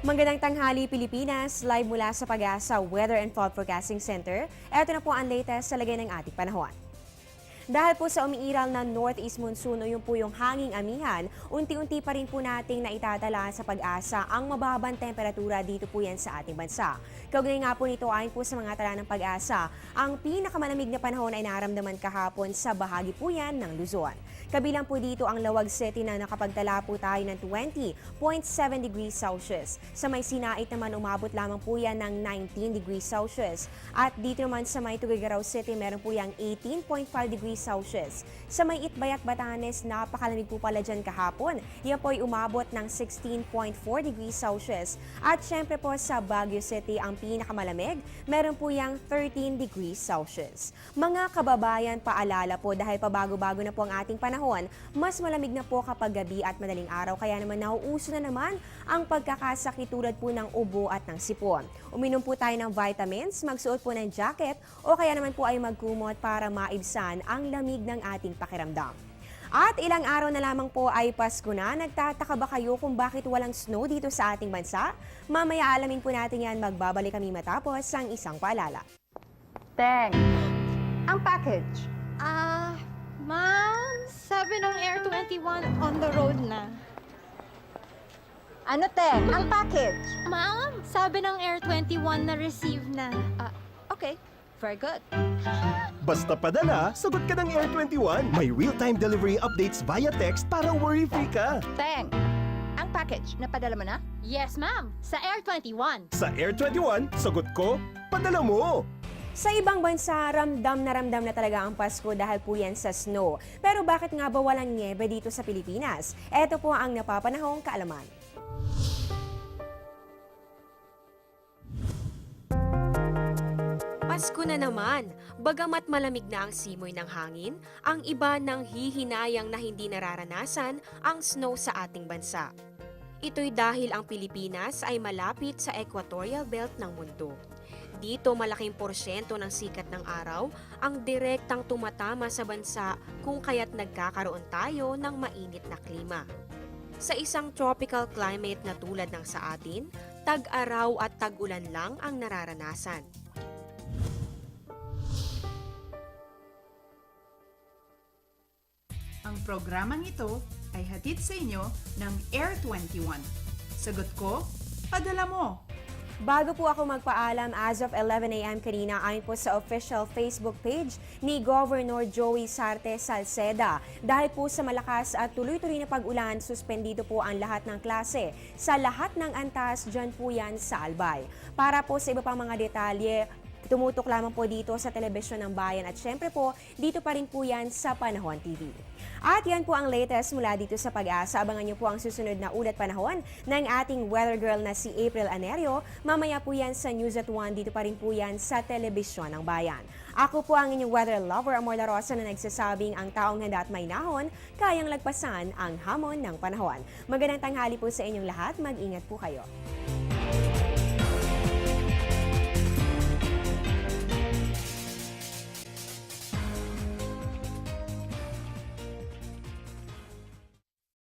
Magandang tanghali Pilipinas, live mula sa Pag-asa Weather and Fall Forecasting Center. Ito na po ang latest sa lagay ng ating panahon. Dahil po sa umiiral na northeast monsoon o yun po yung hanging amihan, unti-unti pa rin po nating naitatala sa Pag-asa ang mababang temperatura dito po yan sa ating bansa. Kaugnay nga po nito ayon po sa mga tala ng Pag-asa, ang pinakamalamig na panahon ay naramdaman kahapon sa bahagi po yan ng Luzon. Kabilang po dito ang Lawag City na nakapagtala po tayo ng 20.7 degrees Celsius. Sa may Sinait naman umabot lamang po yan ng 19 degrees Celsius. At dito naman sa may Tuguegarao City meron po yang 18.5 degrees Celsius. Sa may Itbayat, Batanes, napakalamig po pala dyan kahapon. Yan po ay umabot ng 16.4 degrees Celsius. At syempre po sa Baguio City, ang pinakamalamig, meron po yang 13 degrees Celsius. Mga kababayan, paalala po dahil pabago-bago na po ang ating panahon, mas malamig na po kapag gabi at madaling araw, kaya naman nauuso na naman ang pagkakasakit tulad po ng ubo at ng sipon. Uminom po tayo ng vitamins, magsuot po ng jacket o kaya naman po ay magkumot para maibsan ang lamig ng ating pakiramdam. At ilang araw na lamang po ay Pasko na. Nagtataka ba kayo kung bakit walang snow dito sa ating bansa? Mamaya alamin po natin yan, magbabalik kami matapos ang isang paalala. Teng, ang package. Ma'am, sabi ng Air 21 on the road na. Ano, Teng? Ang package. Ma'am, sabi ng Air 21 na receive na. Okay, very good. Basta padala, sagot ka ng Air 21. May real-time delivery updates via text para worry-free ka. Teng, ang package, napadala mo na? Yes, ma'am, sa Air 21. Sa Air 21, sagot ko, padala mo. Sa ibang bansa, ramdam na talaga ang Pasko dahil po yan sa snow. Pero bakit nga ba walang niebe dito sa Pilipinas? Ito po ang napapanahong kaalaman. Pasko na naman. Bagamat malamig na ang simoy ng hangin, ang iba nang hihinayang na hindi nararanasan ang snow sa ating bansa. Ito'y dahil ang Pilipinas ay malapit sa equatorial belt ng mundo. Dito malaking porsyento ng sikat ng araw ang direktang tumatama sa bansa kung kaya't nagkakaroon tayo ng mainit na klima. Sa isang tropical climate na tulad ng sa atin, tag-araw at tag-ulan lang ang nararanasan. Ang programang ito ay hatid sa inyo ng Air 21. Sagot ko, padala mo! Bago po ako magpaalam, as of 11 a.m. kanina, ayon po sa official Facebook page ni Governor Joey Sarte Salceda. Dahil po sa malakas at tuloy-tuloy na pag-ulan, suspendido po ang lahat ng klase. Sa lahat ng antas, dyan po yan sa Albay. Para po sa iba pang mga detalye, tumutok lamang po dito sa Telebisyon ng Bayan at syempre po, dito pa rin po yan sa Panahon TV. At yan po ang latest mula dito sa Pag-asa. Abangan niyo po ang susunod na ulat panahon ng ating weather girl na si April Anerio. Mamaya po yan sa News at 1, dito pa rin po yan sa Telebisyon ng Bayan. Ako po ang inyong weather lover, Amor La Rosa, na nagsasabing ang taong handa at may nahon, kayang lagpasan ang hamon ng panahon. Magandang tanghali po sa inyong lahat. Mag-ingat po kayo.